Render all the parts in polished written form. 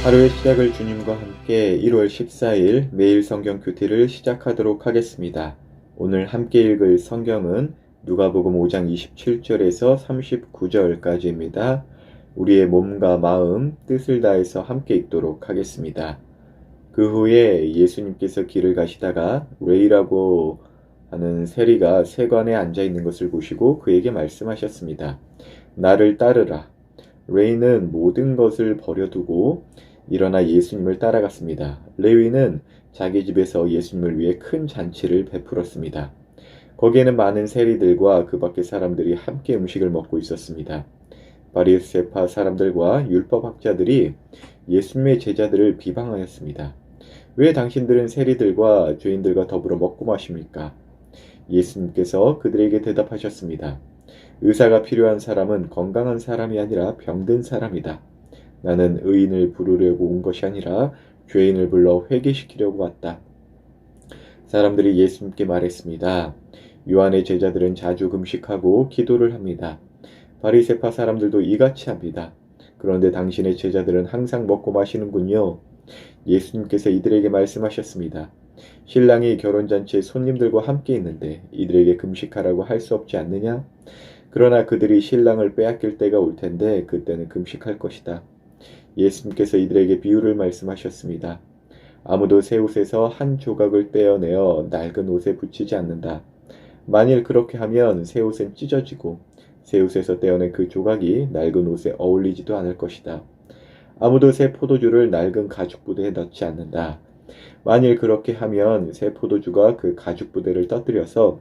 하루의 시작을 주님과 함께 1월 14일 매일 성경 큐티를 시작하도록 하겠습니다. 오늘 함께 읽을 성경은 누가복음 5장 27절에서 39절까지입니다. 우리의 몸과 마음, 뜻을 다해서 함께 읽도록 하겠습니다. 그 후에 예수님께서 길을 가시다가 레이라고 하는 세리가 세관에 앉아 있는 것을 보시고 그에게 말씀하셨습니다. 나를 따르라. 레이는 모든 것을 버려두고 일어나 예수님을 따라갔습니다. 레위는 자기 집에서 예수님을 위해 큰 잔치를 베풀었습니다. 거기에는 많은 세리들과 그 밖의 사람들이 함께 음식을 먹고 있었습니다. 바리새파 사람들과 율법학자들이 예수님의 제자들을 비방하였습니다. 왜 당신들은 세리들과 죄인들과 더불어 먹고 마십니까? 예수님께서 그들에게 대답하셨습니다. 의사가 필요한 사람은 건강한 사람이 아니라 병든 사람이다. 나는 의인을 부르려고 온 것이 아니라 죄인을 불러 회개시키려고 왔다. 사람들이 예수님께 말했습니다. 요한의 제자들은 자주 금식하고 기도를 합니다. 바리새파 사람들도 이같이 합니다. 그런데 당신의 제자들은 항상 먹고 마시는군요. 예수님께서 이들에게 말씀하셨습니다. 신랑이 결혼잔치에 손님들과 함께 있는데 이들에게 금식하라고 할 수 없지 않느냐? 그러나 그들이 신랑을 빼앗길 때가 올 텐데 그때는 금식할 것이다. 예수님께서 이들에게 비유를 말씀하셨습니다. 아무도 새 옷에서 한 조각을 떼어내어 낡은 옷에 붙이지 않는다. 만일 그렇게 하면 새 옷은 찢어지고 새 옷에서 떼어낸 그 조각이 낡은 옷에 어울리지도 않을 것이다. 아무도 새 포도주를 낡은 가죽 부대에 넣지 않는다. 만일 그렇게 하면 새 포도주가 그 가죽 부대를 떠뜨려서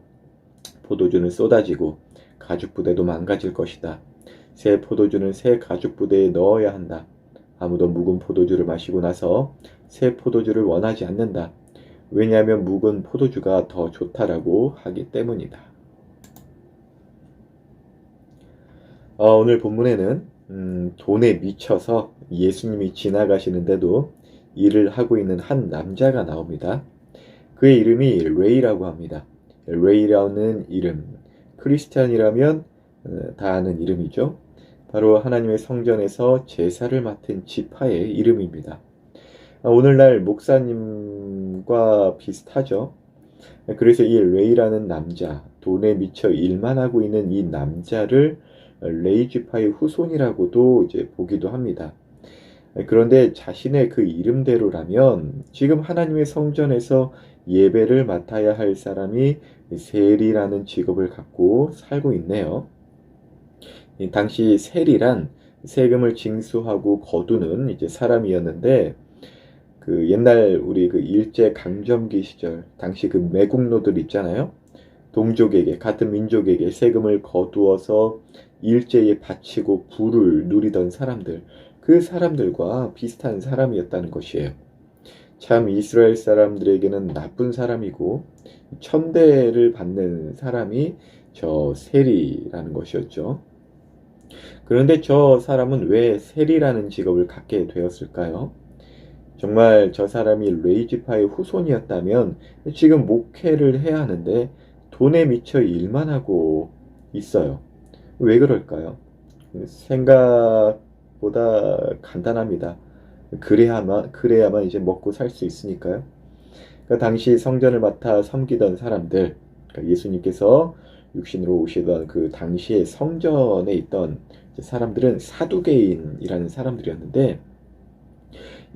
포도주는 쏟아지고 가죽 부대도 망가질 것이다. 새 포도주는 새 가죽 부대에 넣어야 한다. 아무도 묵은 포도주를 마시고 나서 새 포도주를 원하지 않는다. 왜냐하면 묵은 포도주가 더 좋다라고 하기 때문이다. 오늘 본문에는 돈에 미쳐서 예수님이 지나가시는데도 일을 하고 있는 한 남자가 나옵니다. 그의 이름이 레이라고 합니다. 레이라는 이름, 크리스찬이라면 다 아는 이름이죠. 바로 하나님의 성전에서 제사를 맡은 지파의 이름입니다. 오늘날 목사님과 비슷하죠. 그래서 이 레이라는 남자, 돈에 미쳐 일만 하고 있는 이 남자를 레이 지파의 후손이라고도 이제 보기도 합니다. 그런데 자신의 그 이름대로라면 지금 하나님의 성전에서 예배를 맡아야 할 사람이 세리라는 직업을 갖고 살고 있네요. 당시 세리란 세금을 징수하고 거두는 이제 사람이었는데 그 옛날 우리 그 일제 강점기 시절 당시 그 매국노들 있잖아요. 동족에게 같은 민족에게 세금을 거두어서 일제에 바치고 부를 누리던 사람들 그 사람들과 비슷한 사람이었다는 것이에요. 참 이스라엘 사람들에게는 나쁜 사람이고 천대를 받는 사람이 저 세리라는 것이었죠. 그런데 저 사람은 왜 세리라는 직업을 갖게 되었을까요? 정말 저 사람이 레이지파의 후손이었다면 지금 목회를 해야 하는데 돈에 미쳐 일만 하고 있어요. 왜 그럴까요? 생각보다 간단합니다. 그래야만 이제 먹고 살 수 있으니까요. 그러니까 당시 성전을 맡아 섬기던 사람들, 그러니까 예수님께서 육신으로 오시던 그 당시에 성전에 있던 사람들은 사두개인이라는 사람들이었는데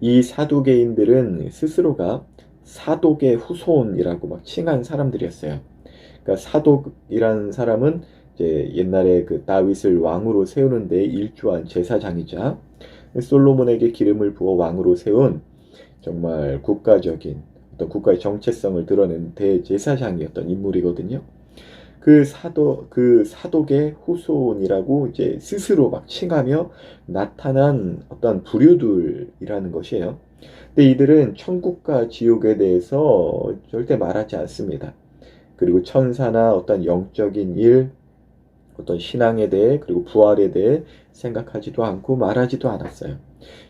이 사두개인들은 스스로가 사독의 후손이라고 막 칭한 사람들이었어요. 그러니까 사독이라는 사람은 이제 옛날에 그 다윗을 왕으로 세우는 데 일조한 제사장이자 솔로몬에게 기름을 부어 왕으로 세운 정말 국가적인 어떤 국가의 정체성을 드러낸 대제사장이었던 인물이거든요. 그 사독의 후손이라고 이제 스스로 막 칭하며 나타난 어떤 부류들이라는 것이에요. 근데 이들은 천국과 지옥에 대해서 절대 말하지 않습니다. 그리고 천사나 어떤 영적인 일, 어떤 신앙에 대해 그리고 부활에 대해 생각하지도 않고 말하지도 않았어요.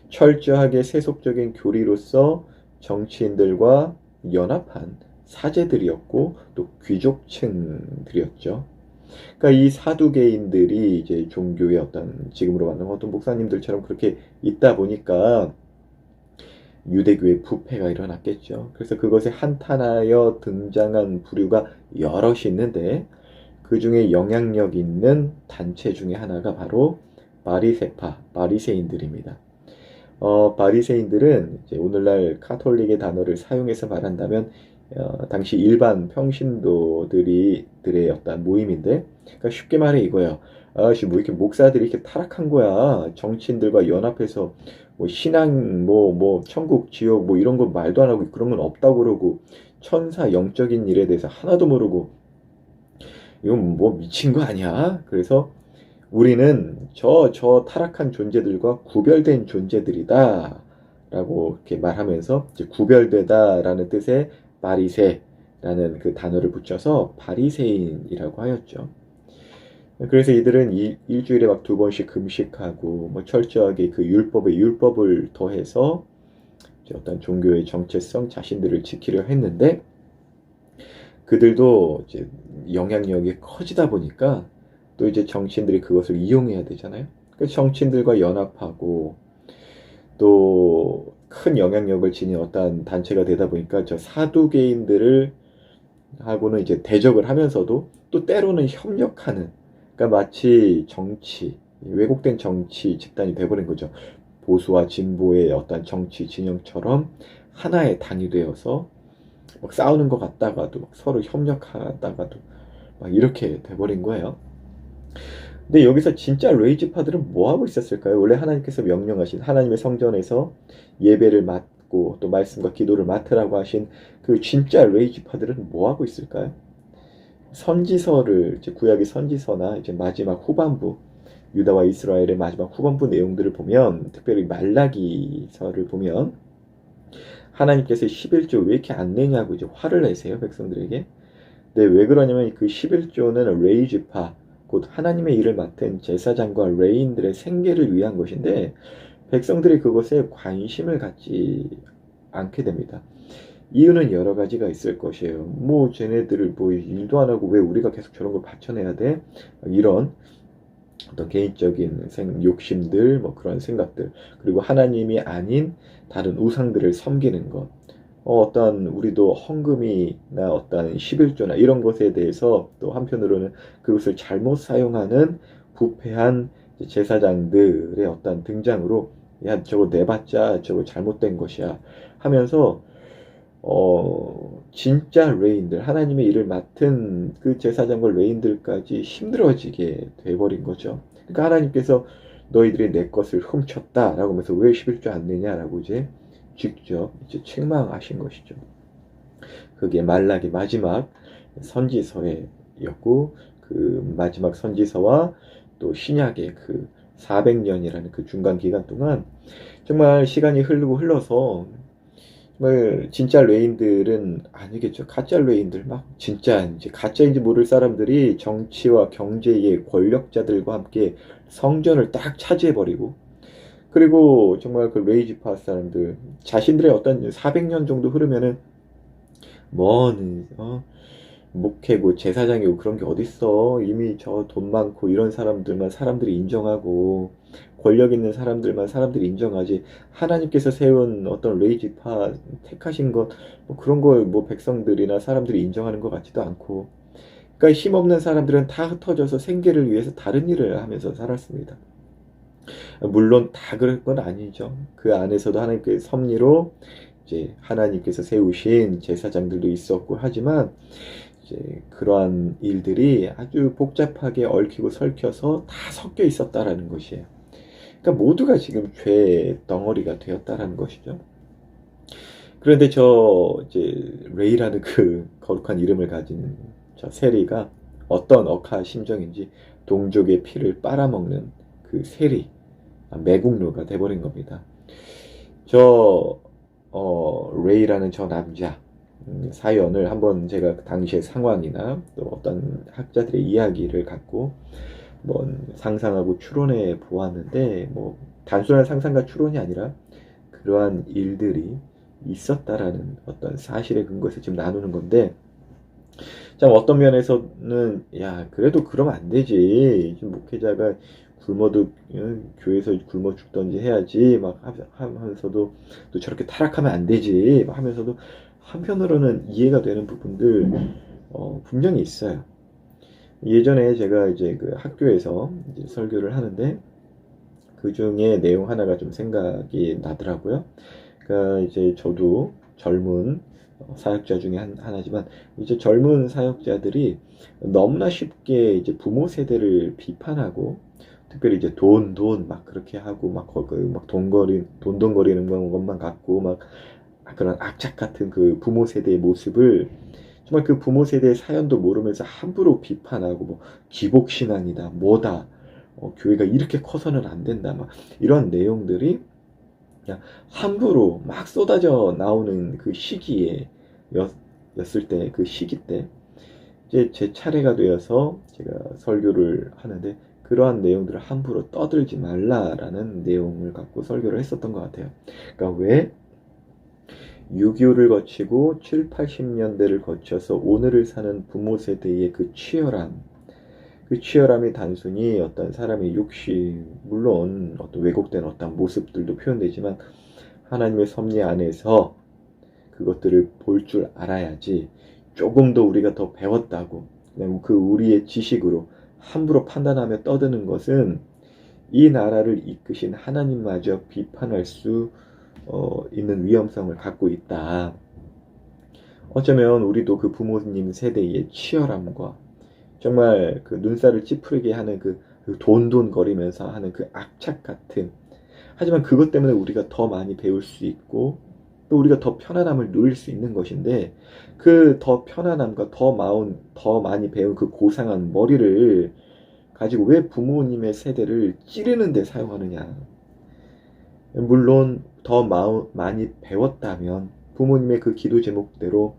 철저하게 세속적인 교리로서 정치인들과 연합한 사제들이었고 또 귀족층들이었죠. 그러니까 이 사두개인들이 이제 종교의 어떤 지금으로 말하는 어떤 목사님들처럼 그렇게 있다 보니까 유대교의 부패가 일어났겠죠. 그래서 그것에 한탄하여 등장한 부류가 여럿이 있는데 그 중에 영향력 있는 단체 중에 하나가 바로 바리세파, 바리새인들입니다. 바리새인들은 이제 오늘날 카톨릭의 단어를 사용해서 말한다면 당시 일반 평신도들의 어떤 모임인데, 그러니까 쉽게 말해 이거예요. 아씨 뭐 이렇게 목사들이 이렇게 타락한 거야. 정치인들과 연합해서 뭐 신앙 뭐 천국 지옥 뭐 이런 거 말도 안 하고 그런 건 없다고 그러고 천사 영적인 일에 대해서 하나도 모르고 이건 뭐 미친 거 아니야? 그래서 우리는 저 타락한 존재들과 구별된 존재들이다. 라고 이렇게 말하면서 이제 구별되다라는 뜻의 바리새라는 그 단어를 붙여서 바리새인이라고 하였죠. 그래서 이들은 일주일에 막 2번씩 금식하고 뭐 철저하게 그 율법에 율법을 더해서 이제 어떤 종교의 정체성 자신들을 지키려 했는데 그들도 이제 영향력이 커지다 보니까 또 이제 정치인들이 그것을 이용해야 되잖아요. 그 정치인들과 연합하고 또 큰 영향력을 지닌 어떤 단체가 되다 보니까 저 사두개인들을 하고는 이제 대적을 하면서도 또 때로는 협력하는, 그러니까 마치 정치, 왜곡된 정치 집단이 돼버린 거죠. 보수와 진보의 어떤 정치 진영처럼 하나의 당이 되어서 막 싸우는 것 같다가도 막 서로 협력하다가도 막 이렇게 돼버린 거예요. 근데 여기서 진짜 레이지파들은 뭐 하고 있었을까요? 원래 하나님께서 명령하신 하나님의 성전에서 예배를 맡고 또 말씀과 기도를 맡으라고 하신 그 진짜 레이지파들은 뭐 하고 있을까요? 선지서를 이제 구약의 선지서나 이제 마지막 후반부 유다와 이스라엘의 마지막 후반부 내용들을 보면 특별히 말라기서를 보면 하나님께서 11조 왜 이렇게 안 내냐고 이제 화를 내세요 백성들에게. 근데 왜 그러냐면 그 11조는 레이지파 곧 하나님의 일을 맡은 제사장과 레인들의 생계를 위한 것인데 백성들이 그것에 관심을 갖지 않게 됩니다. 이유는 여러 가지가 있을 것이에요. 뭐 쟤네들을 뭐 일도 안 하고 왜 우리가 계속 저런 걸 바쳐내야 돼? 이런 어떤 개인적인 욕심들, 뭐 그런 생각들, 그리고 하나님이 아닌 다른 우상들을 섬기는 것, 어떤 우리도 헌금이나 어떤 11조나 이런 것에 대해서 또 한편으로는 그것을 잘못 사용하는 부패한 제사장들의 어떤 등장으로 야 저거 내봤자 저거 잘못된 것이야 하면서 진짜 레인들 하나님의 일을 맡은 그 제사장과 레인들까지 힘들어지게 돼버린 거죠. 그러니까 하나님께서 너희들이 내 것을 훔쳤다라고 하면서 왜 11조 안 내냐라고 이제 직접 이제 책망하신 것이죠. 그게 말라기 마지막 선지서였고 그 마지막 선지서와 또 신약의 그 400년이라는 그 중간 기간 동안 정말 시간이 흘러서 정말 진짜 레인들은 아니겠죠. 가짜 레인들 막 진짜인지 가짜인지 모를 사람들이 정치와 경제의 권력자들과 함께 성전을 딱 차지해버리고 그리고 정말 그 레이지파 사람들 자신들의 어떤 400년 정도 흐르면은 뭔 목회고 제사장이고 그런 게 어딨어. 이미 저 돈 많고 이런 사람들만 사람들이 인정하고 권력 있는 사람들만 사람들이 인정하지 하나님께서 세운 어떤 레이지파 택하신 것 뭐 그런 거 뭐 백성들이나 사람들이 인정하는 것 같지도 않고 그러니까 힘없는 사람들은 다 흩어져서 생계를 위해서 다른 일을 하면서 살았습니다. 물론 다 그럴 건 아니죠. 그 안에서도 하나님께서 섭리로 이제 하나님께서 세우신 제사장들도 있었고 하지만 이제 그러한 일들이 아주 복잡하게 얽히고 설켜서 다 섞여 있었다라는 것이에요. 그러니까 모두가 지금 죄 덩어리가 되었다라는 것이죠. 그런데 저 이제 레이라는 그 거룩한 이름을 가진 저 세리가 어떤 억하 심정인지 동족의 피를 빨아먹는 그 세리 매국노가 돼버린 겁니다. 저 레이라는 저 남자 사연을 한번 제가 당시의 상황이나 또 어떤 학자들의 이야기를 갖고 뭐 상상하고 추론해 보았는데 뭐 단순한 상상과 추론이 아니라 그러한 일들이 있었다라는 어떤 사실의 근거에서 지금 나누는 건데 참 어떤 면에서는 야 그래도 그러면 안 되지 지금 목회자가 굶어도 교회에서 굶어 죽던지 해야지 막 하면서도 또 저렇게 타락하면 안 되지 막 하면서도 한편으로는 이해가 되는 부분들 분명히 있어요. 예전에 제가 이제 그 학교에서 이제 설교를 하는데 그 중에 내용 하나가 좀 생각이 나더라고요. 그러니까 이제 저도 젊은 사역자 중에 하나지만 이제 젊은 사역자들이 너무나 쉽게 이제 부모 세대를 비판하고 특별히 이제 돈 막 그렇게 하고 막 돈거리는 것만 갖고 막 그런 악착 같은 그 부모 세대의 모습을 정말 그 부모 세대의 사연도 모르면서 함부로 비판하고 뭐 기복신앙이다 뭐다 교회가 이렇게 커서는 안 된다 막 이런 내용들이 그냥 함부로 막 쏟아져 나오는 그 시기에 였을 때 그 시기 때 이제 제 차례가 되어서 제가 설교를 하는데 그러한 내용들을 함부로 떠들지 말라라는 내용을 갖고 설교를 했었던 것 같아요. 그러니까 왜 6.25를 거치고 7, 80년대를 거쳐서 오늘을 사는 부모 세대의 그 치열함, 그 치열함이 단순히 어떤 사람의 욕심, 물론 어떤 왜곡된 어떤 모습들도 표현되지만 하나님의 섭리 안에서 그것들을 볼 줄 알아야지 조금 더 우리가 더 배웠다고 그냥 그 우리의 지식으로 함부로 판단하며 떠드는 것은 이 나라를 이끄신 하나님마저 비판할 수 있는 위험성을 갖고 있다. 어쩌면 우리도 그 부모님 세대의 치열함과 정말 그 눈살을 찌푸리게 하는 그 돈돈거리면서 하는 그 악착 같은 하지만 그것 때문에 우리가 더 많이 배울 수 있고 또 우리가 더 편안함을 누릴 수 있는 것인데 그 더 편안함과 더 많이 배운 그 고상한 머리를 가지고 왜 부모님의 세대를 찌르는 데 사용하느냐. 물론 더 많이 배웠다면 부모님의 그 기도 제목대로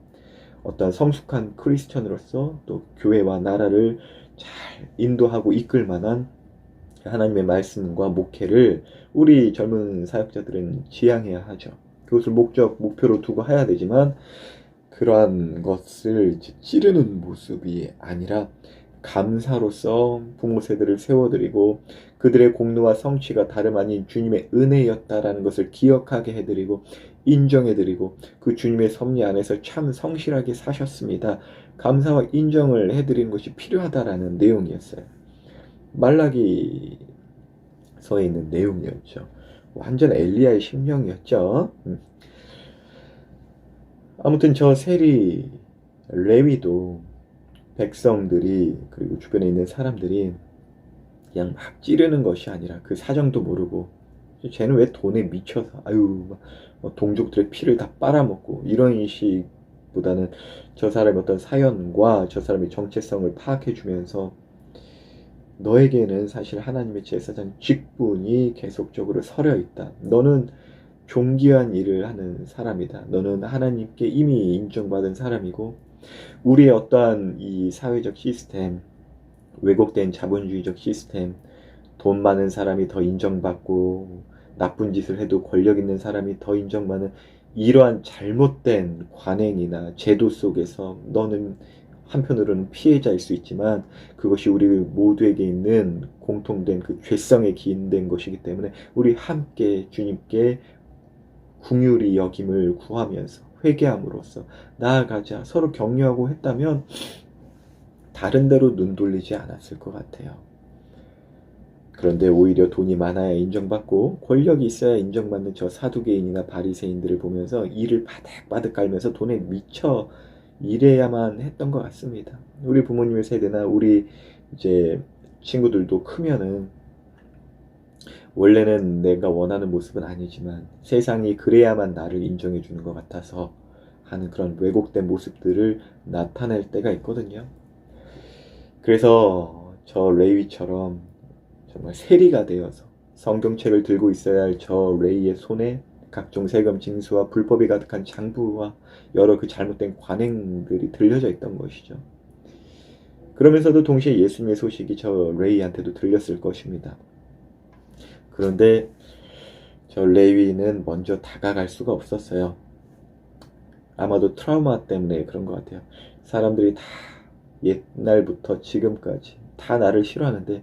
어떤 성숙한 크리스천으로서 또 교회와 나라를 잘 인도하고 이끌 만한 하나님의 말씀과 목회를 우리 젊은 사역자들은 지향해야 하죠. 그것을 목표로 두고 해야 되지만 그러한 것을 찌르는 모습이 아니라 감사로서 부모 세대를 세워드리고 그들의 공로와 성취가 다름 아닌 주님의 은혜였다라는 것을 기억하게 해드리고 인정해드리고 그 주님의 섭리 안에서 참 성실하게 사셨습니다. 감사와 인정을 해드리는 것이 필요하다라는 내용이었어요. 말라기서에 있는 내용이었죠. 완전 엘리야의 심령이었죠. 아무튼 저 세리 레위도 백성들이 그리고 주변에 있는 사람들이 그냥 막 찌르는 것이 아니라 그 사정도 모르고 쟤는 왜 돈에 미쳐서 아유 동족들의 피를 다 빨아먹고 이런 식보다는 저 사람의 어떤 사연과 저 사람의 정체성을 파악해 주면서 너에게는 사실 하나님의 제사장 직분이 계속적으로 서려 있다. 너는 존귀한 일을 하는 사람이다. 너는 하나님께 이미 인정받은 사람이고 우리의 어떠한 이 사회적 시스템, 왜곡된 자본주의적 시스템, 돈 많은 사람이 더 인정받고 나쁜 짓을 해도 권력 있는 사람이 더 인정받는 이러한 잘못된 관행이나 제도 속에서 너는 한편으로는 피해자일 수 있지만 그것이 우리 모두에게 있는 공통된 그 죄성에 기인된 것이기 때문에 우리 함께 주님께 긍휼히 여김을 구하면서 회개함으로써 나아가자 서로 격려하고 했다면 다른 데로 눈 돌리지 않았을 것 같아요. 그런데 오히려 돈이 많아야 인정받고 권력이 있어야 인정받는 저 사두개인이나 바리새인들을 보면서 이를 바득바득 깔면서 돈에 미쳐 일해야만 했던 것 같습니다. 우리 부모님의 세대나 우리 이제 친구들도 크면은 원래는 내가 원하는 모습은 아니지만 세상이 그래야만 나를 인정해 주는 것 같아서 하는 그런 왜곡된 모습들을 나타낼 때가 있거든요. 그래서 저 레위처럼 정말 세리가 되어서 성경책을 들고 있어야 할 저 레위의 손에 각종 세금 징수와 불법이 가득한 장부와 여러 그 잘못된 관행들이 들려져 있던 것이죠. 그러면서도 동시에 예수님의 소식이 저 레위한테도 들렸을 것입니다. 그런데 저 레위는 먼저 다가갈 수가 없었어요. 아마도 트라우마 때문에 그런 것 같아요. 사람들이 다 옛날부터 지금까지 다 나를 싫어하는데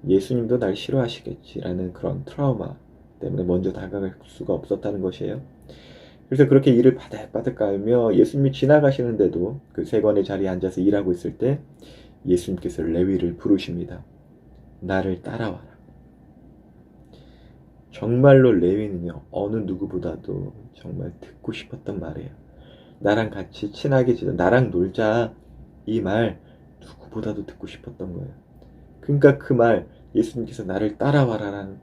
예수님도 날 싫어하시겠지라는 그런 트라우마 때문에 먼저 다가갈 수가 없었다는 것이에요. 그래서 그렇게 일을 바득바득 깔며 예수님이 지나가시는데도 그 세관의 자리에 앉아서 일하고 있을 때 예수님께서 레위를 부르십니다. 나를 따라와라. 정말로 레위는요, 어느 누구보다도 정말 듣고 싶었던 말이에요. 나랑 같이 친하게 지내, 나랑 놀자. 이 말 누구보다도 듣고 싶었던 거예요. 그러니까 그 말, 예수님께서 나를 따라와라라는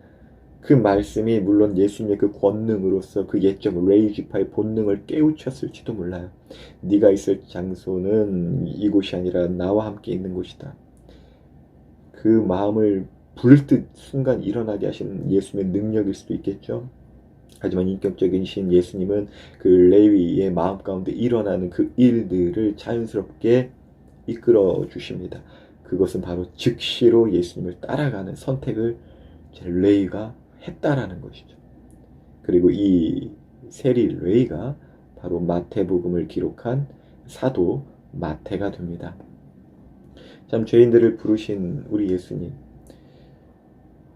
그 말씀이 물론 예수님의 그 권능으로서 그 옛적 레위 지파의 본능을 깨우쳤을지도 몰라요. 네가 있을 장소는 이곳이 아니라 나와 함께 있는 곳이다. 그 마음을 불뜻 순간 일어나게 하시는 예수님의 능력일 수도 있겠죠. 하지만 인격적인 신 예수님은 그 레위의 마음 가운데 일어나는 그 일들을 자연스럽게 이끌어 주십니다. 그것은 바로 즉시로 예수님을 따라가는 선택을 레위가 했다라는 것이죠. 그리고 이 세리 레위가 바로 마태복음을 기록한 사도 마태가 됩니다. 참 죄인들을 부르신 우리 예수님,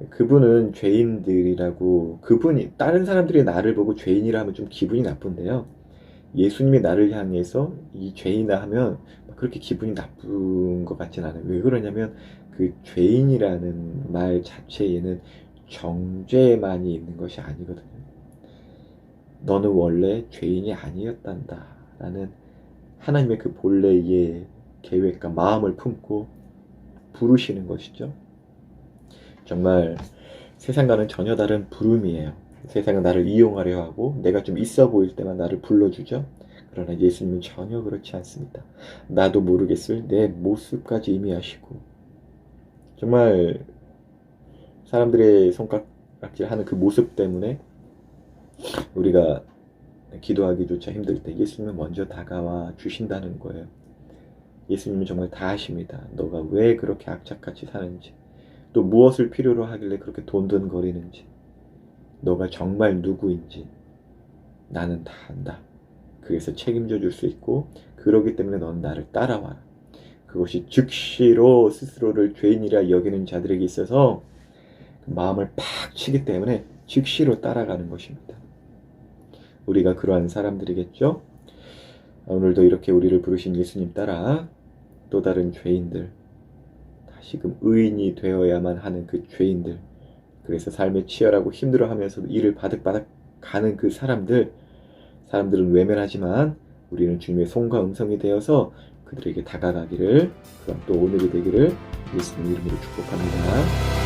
그분은 죄인들이라고, 그분이 다른 사람들이 나를 보고 죄인이라 하면 좀 기분이 나쁜데요, 예수님이 나를 향해서 이 죄인아 하면 그렇게 기분이 나쁜 것 같진 않아요. 왜 그러냐면 그 죄인이라는 말 자체에는 정죄만이 있는 것이 아니거든요. 너는 원래 죄인이 아니었단다 라는 하나님의 그 본래의 계획과 마음을 품고 부르시는 것이죠. 정말 세상과는 전혀 다른 부름이에요. 세상은 나를 이용하려 하고 내가 좀 있어 보일 때만 나를 불러주죠. 그러나 예수님은 전혀 그렇지 않습니다. 나도 모르겠을 내 모습까지 임의하시고, 정말 사람들의 손가락질 하는 그 모습 때문에 우리가 기도하기조차 힘들 때 예수님은 먼저 다가와 주신다는 거예요. 예수님은 정말 다 아십니다. 너가 왜 그렇게 악착같이 사는지, 또 무엇을 필요로 하길래 그렇게 돈돈거리는지, 너가 정말 누구인지 나는 다 안다. 그래서 책임져 줄 수 있고, 그러기 때문에 넌 나를 따라와라. 그것이 즉시로 스스로를 죄인이라 여기는 자들에게 있어서 마음을 팍 치기 때문에 즉시로 따라가는 것입니다. 우리가 그러한 사람들이겠죠? 오늘도 이렇게 우리를 부르신 예수님 따라 또 다른 죄인들, 다시금 의인이 되어야만 하는 그 죄인들, 그래서 삶에 치열하고 힘들어하면서도 일을 바득바득 가는 그 사람들은 외면하지만 우리는 주님의 손과 음성이 되어서 그들에게 다가가기를, 그럼 또 오늘이 되기를 예수님 이름으로 축복합니다.